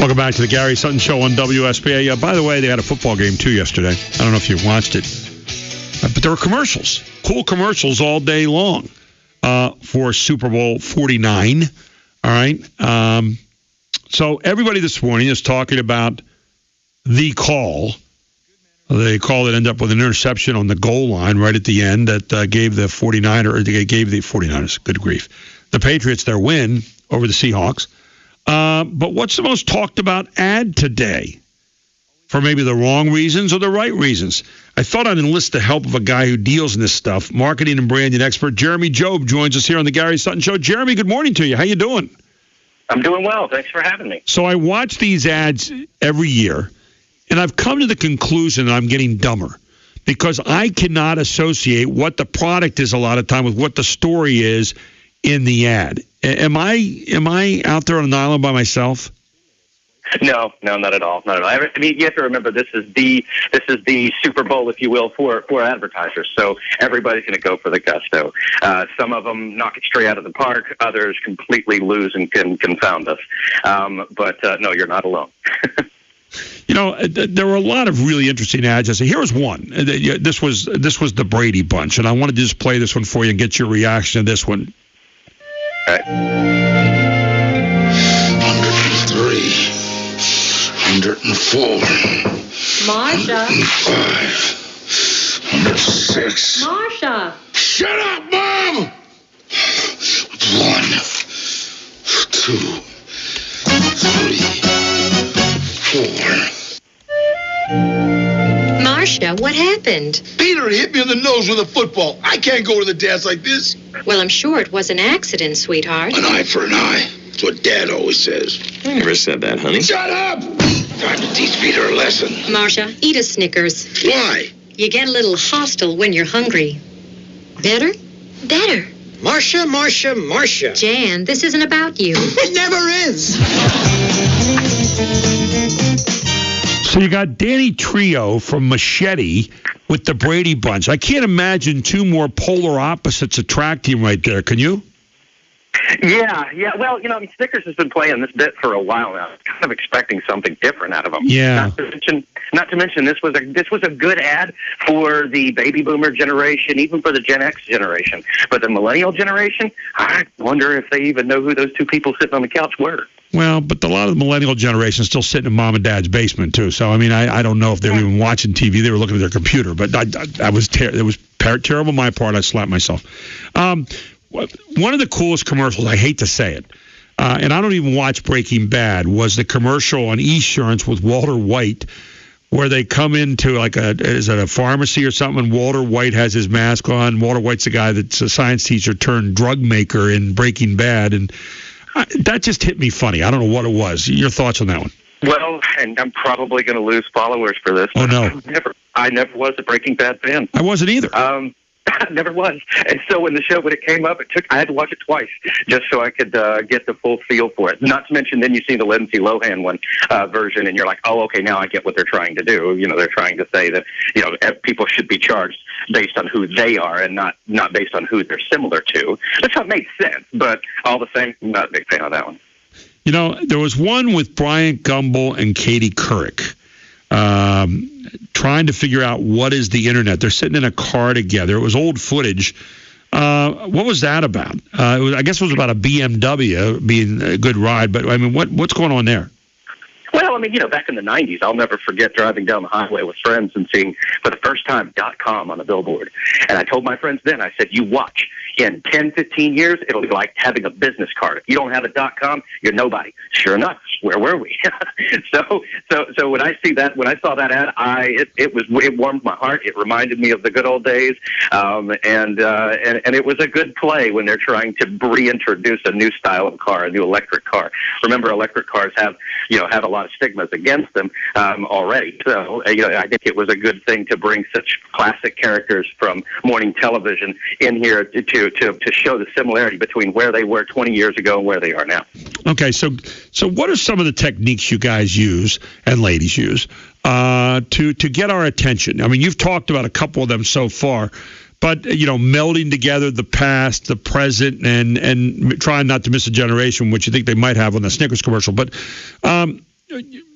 Welcome back to the Gary Sutton Show on WSBA. By the way, they had a football game, too, yesterday. I don't know if you watched it. But there were commercials, cool commercials all day long for Super Bowl 49. All right? So everybody this morning is talking about the call. The call that ended up with an interception on the goal line right at the end that gave the 49ers, good grief, the Patriots their win over the Seahawks. But what's the most talked about ad today? For maybe the wrong reasons or the right reasons. I thought I'd enlist the help of a guy who deals in this stuff, marketing and branding expert Jeremy Jobe joins us here on the Gary Sutton Show. Jeremy, good morning to you. How you doing? I'm doing well. Thanks for having me. So I watch these ads every year, and I've come to the conclusion that I'm getting dumber because I cannot associate what the product is a lot of time with what the story is in the ad. Am I out there on an island by myself? No, not at all. Not at all. I mean, you have to remember this is the Super Bowl, if you will, for advertisers. So everybody's going to go for the gusto. Some of them knock it straight out of the park. Others completely lose and can confound us. But no, you're not alone. You know, there were a lot of really interesting ads. I say, here was one. This was the Brady Bunch, and I wanted to just play this one for you and get your reaction to this one. All right. 103. 104. Marsha. 105. 106. Marsha. Shut up, Mom! 1, 2, 3, 4. Marsha, what happened? Peter hit me in the nose with a football. I can't go to the dance like this. Well, I'm sure it was an accident, sweetheart. An eye for an eye. That's what Dad always says. I never said that, honey. Shut up! Time to teach Peter a lesson. Marsha, eat a Snickers. Why? You get a little hostile when you're hungry. Better? Better. Marsha. Jan, this isn't about you. It never is. So you got Danny Trio from Machete with the Brady Bunch. I can't imagine two more polar opposites attracting right there. Can you? Yeah. Well, I mean, Snickers has been playing this bit for a while now. I was kind of expecting something different out of them. Yeah. Not to mention, this was a good ad for the baby boomer generation, even for the Gen X generation. But the millennial generation, I wonder if they even know who those two people sitting on the couch were. Well, but a lot of the millennial generation is still sitting in mom and dad's basement too. So I mean, I don't know if they were even watching TV; they were looking at their computer. But it was terrible on my part. I slapped myself. One of the coolest commercials, I hate to say it, and I don't even watch Breaking Bad, was the commercial on Esurance with Walter White, where they come into is it a pharmacy or something, and Walter White has his mask on. Walter White's the guy that's a science teacher turned drug maker in Breaking Bad, and that just hit me funny. I don't know what it was. Your thoughts on that one? Well, and I'm probably going to lose followers for this. Oh, no. I never was a Breaking Bad fan. I wasn't either. Never was. And so when it came up, I had to watch it twice just so I could get the full feel for it. Not to mention, then you see the Lindsay Lohan one version, and you're like, oh, okay, now I get what they're trying to do. They're trying to say that people should be charged based on who they are and not based on who they're similar to. That's how it makes sense. But all the same, I'm not a big fan of that one. There was one with Brian Gumbel and Katie Couric. Trying to figure out what is the internet. They're sitting in a car together. It was old footage. What was that about? I guess it was about a BMW being a good ride, but I mean, what's going on there? Well, I mean, back in the 90s, I'll never forget driving down the highway with friends and seeing for the first time .com on the billboard. And I told my friends then, I said, you watch. In 10, 15 years, it'll be like having a business card. If you don't have a .com, you're nobody. Sure enough, where were we? So when I saw that ad, it warmed my heart. It reminded me of the good old days, and it was a good play when they're trying to reintroduce a new style of car, a new electric car. Remember, electric cars have a lot of stigmas against them already. So I think it was a good thing to bring such classic characters from morning television in here to show the similarity between where they were 20 years ago and where they are now. Okay, so what are some of the techniques you guys use and ladies use to get our attention? I mean, you've talked about a couple of them so far, but melding together the past, the present, and trying not to miss a generation, which you think they might have on the Snickers commercial. But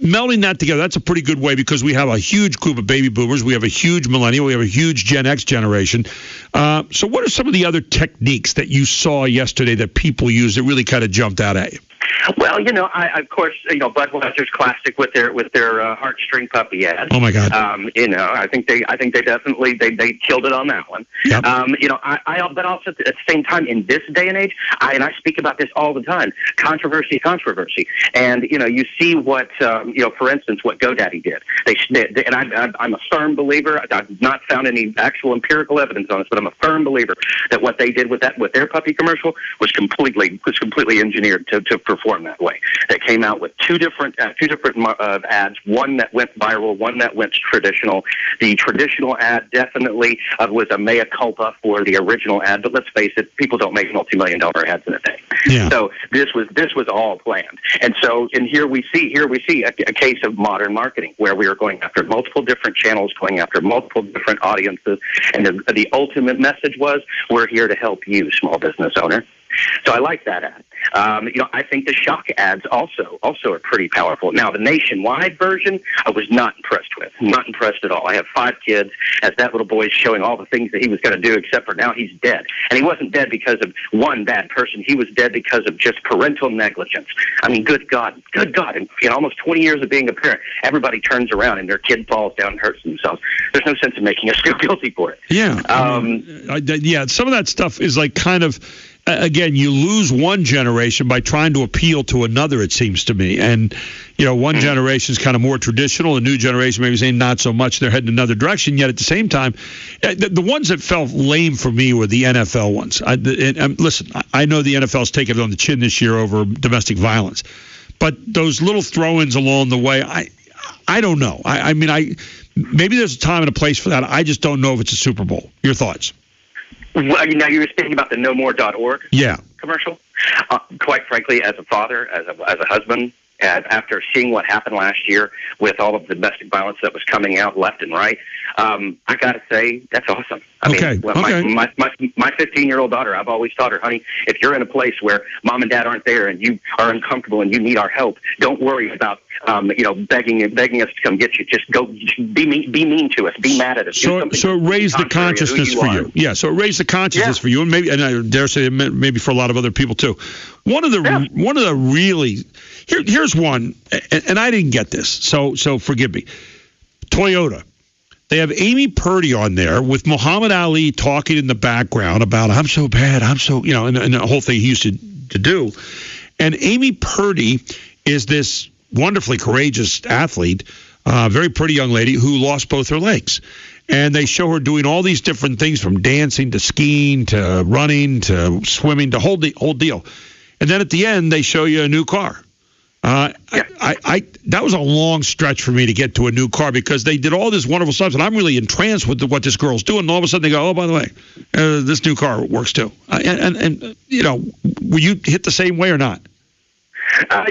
melding that together, that's a pretty good way because we have a huge group of baby boomers. We have a huge millennial. We have a huge Gen X generation. So what are some of the other techniques that you saw yesterday that people use that really kind of jumped out at you? Well, of course, Budweiser's classic with their heartstring puppy ad. Oh my God! I think they definitely they killed it on that one. Yep. But also at the same time, in this day and age, I speak about this all the time. Controversy, and you see what for instance, what GoDaddy did. And I'm a firm believer. I've not found any actual empirical evidence on this, but I'm a firm believer that what they did with their puppy commercial was completely engineered to perform that way. They came out with two different ads, one that went viral, one that went traditional. The traditional ad definitely was a mea culpa for the original ad, but let's face it, people don't make multi-million-dollar ads in a day. Yeah. So this was all planned. And here we see a case of modern marketing where we are going after multiple different channels, going after multiple different audiences, and the ultimate message was, we're here to help you, small business owner. So I like that ad. I think the shock ads also are pretty powerful. Now, the nationwide version, I was not impressed with. Not impressed at all. I have 5 kids. As that little boy is showing all the things that he was going to do, except for now he's dead. And he wasn't dead because of one bad person. He was dead because of just parental negligence. I mean, good God. In almost 20 years of being a parent, everybody turns around and their kid falls down and hurts themselves. There's no sense in making us feel guilty for it. Yeah. Some of that stuff is like kind of... Again, you lose one generation by trying to appeal to another, it seems to me. And, one generation is kind of more traditional. The new generation maybe saying not so much. They're heading another direction. Yet at the same time, the ones that felt lame for me were the NFL ones. Listen, I know the NFL's taken it on the chin this year over domestic violence. But those little throw-ins along the way, I don't know. Maybe there's a time and a place for that. I just don't know if it's a Super Bowl. Your thoughts? Well, now you were speaking about the nomore.org commercial. Quite frankly, as a father, as a husband, after seeing what happened last year with all of the domestic violence that was coming out left and right, I got to say, that's awesome. My 15-year-old daughter, I've always taught her, honey, if you're in a place where mom and dad aren't there and you are uncomfortable and you need our help, don't worry about begging us to come get you. Just go, be mean to us, be mad at us. So it raised the consciousness for you. Yeah, so it raised the consciousness for you, and I dare say maybe for a lot of other people too. One of the really here's one, and I didn't get this, so forgive me. Toyota. They have Amy Purdy on there with Muhammad Ali talking in the background about I'm so bad, and the whole thing he used to do. And Amy Purdy is this wonderfully courageous athlete, very pretty young lady who lost both her legs. And they show her doing all these different things from dancing to skiing to running to swimming to whole deal. And then at the end, they show you a new car. That was a long stretch for me to get to a new car because they did all this wonderful stuff, and I'm really entranced with what this girl's doing. And all of a sudden, they go, "Oh, by the way, this new car works too." And were you hit the same way or not?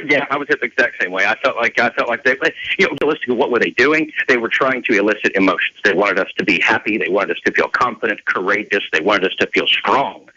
Yeah, I was hit the exact same way. I felt like they, realistically, what were they doing? They were trying to elicit emotions. They wanted us to be happy. They wanted us to feel confident, courageous. They wanted us to feel strong,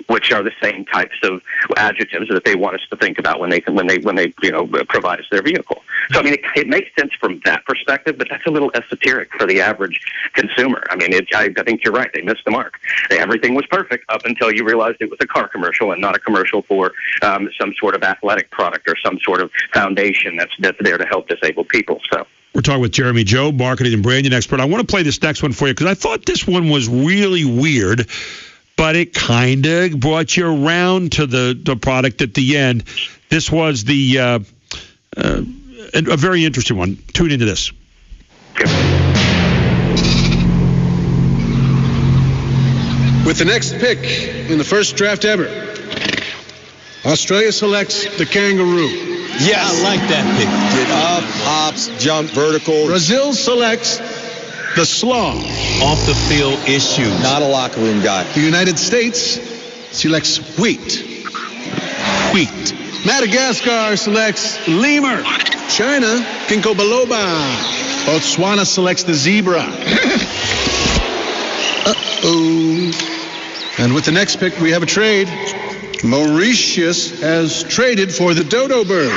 which are the same types of adjectives that they want us to think about when they provide us their vehicle. So it makes sense from that perspective, but that's a little esoteric for the average consumer. I think you're right. They missed the mark. Everything was perfect up until you realized it was a car commercial and not a commercial for some sort of athletic product or some sort of foundation that's there to help disabled people. So. We're talking with Jeremy Jobe, marketing and branding expert. I want to play this next one for you because I thought this one was really weird, but it kind of brought you around to the product at the end. This was a very interesting one. Tune into this. With the next pick in the first draft ever, Australia selects the kangaroo. Yes, I like that pick. Get up, hops, jump, vertical. Brazil selects the sloth. Off the field issues. Not a locker room guy. The United States selects wheat. Madagascar selects lemur. China, ginkgo biloba. Botswana selects the zebra. Uh-oh. And with the next pick, we have a trade. Mauritius has traded for the dodo bird.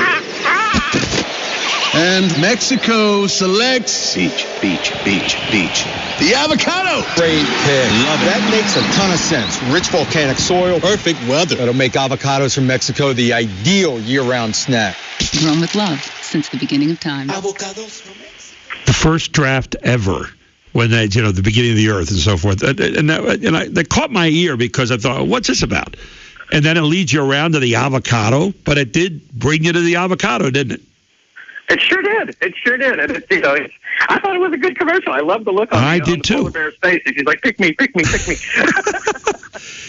And Mexico selects Beach. the avocado. Great pick. Love it. That makes a ton of sense. Rich volcanic soil. Perfect weather. That'll make avocados from Mexico the ideal year-round snack. Grown with love since the beginning of time. Avocados from Mexico. The first draft ever, when they, the beginning of the earth and so forth. And that caught my ear because I thought, what's this about? And then it leads you around to the avocado, but it did bring you to the avocado, didn't it? It sure did. And I thought it was a good commercial. I love the look on the polar bear's face. She's like, pick me.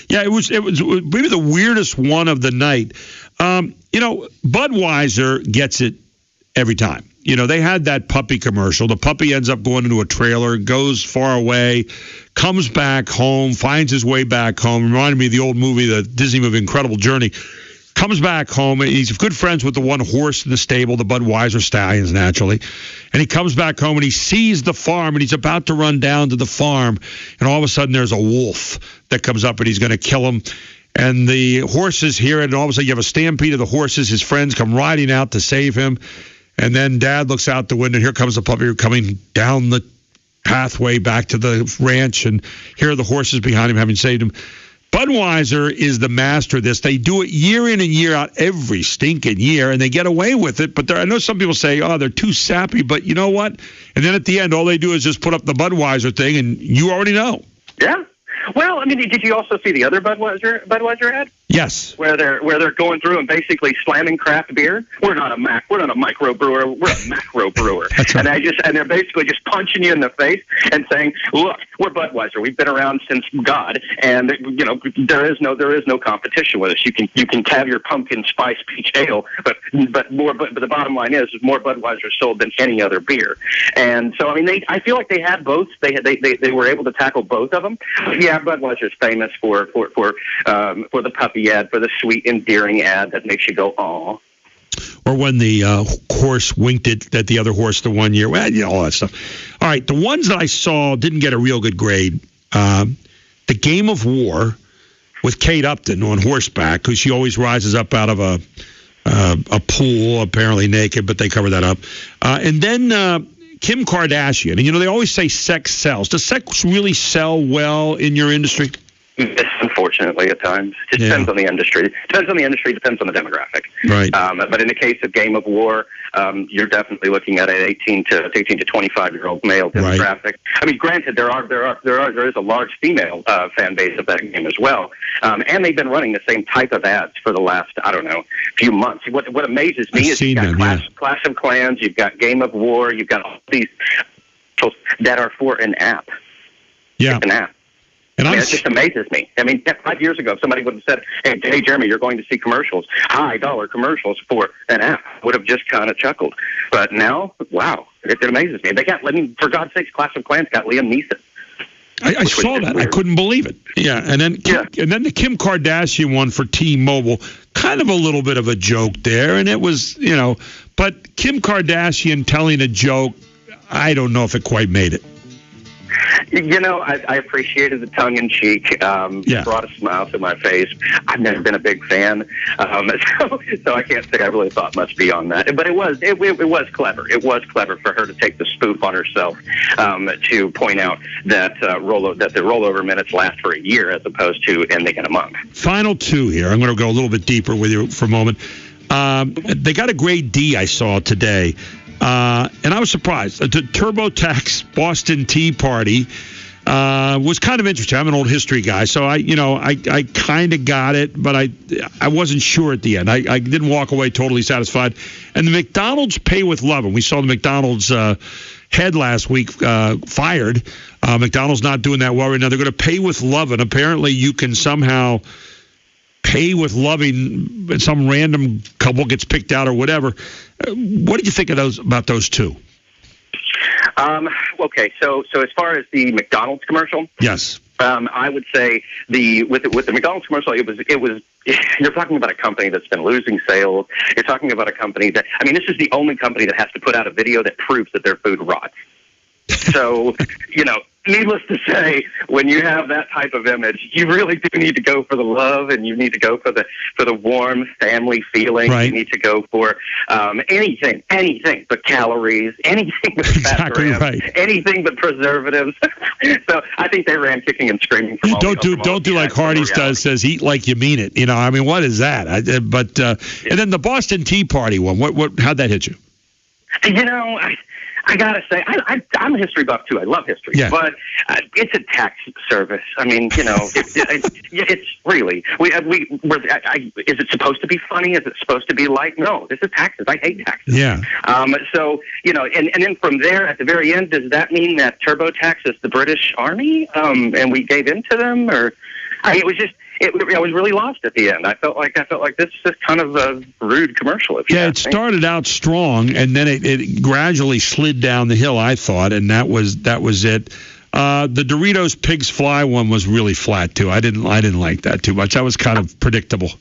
Yeah, it was maybe the weirdest one of the night. Budweiser gets it every time. They had that puppy commercial. The puppy ends up going into a trailer, goes far away, comes back home, finds his way back home. Reminded me of the old movie, the Disney movie Incredible Journey. Comes back home. He's good friends with the one horse in the stable, the Budweiser Stallions, naturally. And he comes back home and he sees the farm and he's about to run down to the farm. And all of a sudden there's a wolf that comes up and he's going to kill him. And the horses hear it. And all of a sudden you have a stampede of the horses. His friends come riding out to save him. And then Dad looks out the window. And here comes the puppy coming down the pathway back to the ranch. And here are the horses behind him having saved him. Budweiser is the master of this. They do it year in and year out, every stinking year, and they get away with it. But I know some people say, they're too sappy, but you know what? And then at the end, all they do is just put up the Budweiser thing, and you already know. Yeah. Well, did you also see the other Budweiser ad? Yes. Where they're going through and basically slamming craft beer. We're not a micro brewer. We're a macro brewer. That's right. And they're basically just punching you in the face and saying, "Look, we're Budweiser. We've been around since God, and there is no competition with us. You can have your pumpkin spice peach ale, but the bottom line is more Budweiser sold than any other beer. And so I feel like they had both. They were able to tackle both of them. Yeah, Budweiser's famous for the puppy ad, for the sweet, endearing ad that makes you go, "Aw." Or when the horse winked it at the other horse the one year. Well, all that stuff. All right, the ones that I saw didn't get a real good grade. The Game of War with Kate Upton on horseback, because she always rises up out of a pool, apparently naked, but they cover that up. And then Kim Kardashian. And, they always say sex sells. Does sex really sell well in your industry? Yes, unfortunately, at times. It depends on the industry. Depends on the demographic. Right. But in the case of Game of War, you're definitely looking at an 18 to 25-year-old male demographic. Right. Granted, there is a large female fan base of that game as well, and they've been running the same type of ads for the last few months. What amazes me is you've got Clash of Clans, you've got Game of War, you've got all these that are for an app. Yeah. It's an app. And it just amazes me. 5 years ago, if somebody would have said, hey, Jeremy, you're going to see commercials, high-dollar commercials for an app, I would have just kind of chuckled. But now, wow, it amazes me. They got, for God's sakes, Clash of Clans got Liam Neeson. I saw that. Weird. I couldn't believe it. Yeah, and then the Kim Kardashian one for T-Mobile, kind of a little bit of a joke there, and it was, but Kim Kardashian telling a joke, I don't know if it quite made it. I appreciated the tongue-in-cheek. Brought a smile to my face. I've never been a big fan, so I can't say I really thought much beyond that. But it was clever. It was clever for her to take the spoof on herself to point out that the rollover minutes last for a year as opposed to ending in a month. Final two here. I'm going to go a little bit deeper with you for a moment. They got a grade D I saw today. And I was surprised. The TurboTax Boston Tea Party was kind of interesting. I'm an old history guy, so I kind of got it, but I wasn't sure at the end. I didn't walk away totally satisfied. And the McDonald's Pay with Love, and we saw the McDonald's head last week fired. McDonald's not doing that well right now. They're going to pay with love, and apparently you can somehow pay with loving, and some random couple gets picked out or whatever. What did you think of about those two? Okay, so as far as the McDonald's commercial, yes, I would say with the McDonald's commercial, it was. You're talking about a company that's been losing sales. You're talking about a company that this is the only company that has to put out a video that proves that their food rots. So needless to say, when you have that type of image, you really do need to go for the love, and you need to go for the warm family feeling. Right. You need to go for anything but calories, anything but fat Exactly grams, right. anything but preservatives. So I think they ran kicking and screaming. From all Don't the do like Hardee's does. Says eat like you mean it. I mean, what is that? And then the Boston Tea Party one. How'd that hit you? I gotta say, I'm a history buff too. I love history, but it's a tax service. I mean, it's really. Is it supposed to be funny? Is it supposed to be light? No, this is taxes. I hate taxes. Yeah. So and then from there at the very end, does that mean that TurboTax is the British Army, and we gave in to them, or? It was just. I was really lost at the end. I felt like this is kind of a rude commercial. It started out strong, and then it gradually slid down the hill, I thought, and that was it. The Doritos Pigs Fly one was really flat too. I didn't like that too much. That was kind of predictable.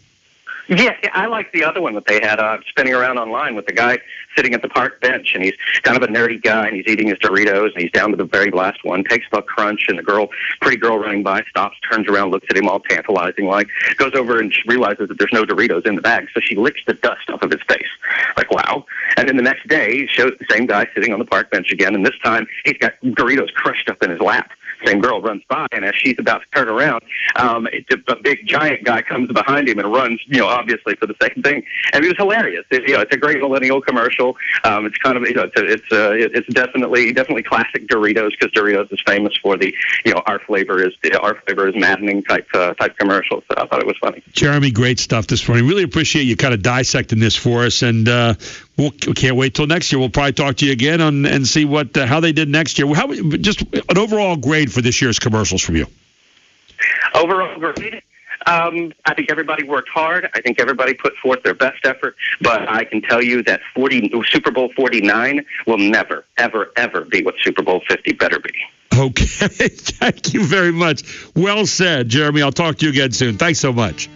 Yeah, I like the other one that they had spinning around online with the guy sitting at the park bench, and he's kind of a nerdy guy, and he's eating his Doritos, and he's down to the very last one, takes a crunch, and the pretty girl running by stops, turns around, looks at him all tantalizing, like, goes over and realizes that there's no Doritos in the bag, so she licks the dust off of his face. Like, wow. And then the next day, it shows the same guy sitting on the park bench again, and this time he's got Doritos crushed up in his lap. Same girl runs by, and as she's about to turn around, a big giant guy comes behind him and runs, obviously for the same thing. And it was hilarious. It's a great millennial commercial. It's kind of, it's definitely classic Doritos, because Doritos is famous for the, our flavor is maddening type commercial. So I thought it was funny. Jeremy, great stuff this morning. Really appreciate you kind of dissecting this for us, and we can't wait till next year. We'll probably talk to you again and see how they did next year. Just an overall grade for this year's commercials from you. Overall grade? I think everybody worked hard. I think everybody put forth their best effort. But I can tell you that Super Bowl 49 will never, ever, ever be what Super Bowl 50 better be. Okay. Thank you very much. Well said, Jeremy. I'll talk to you again soon. Thanks so much.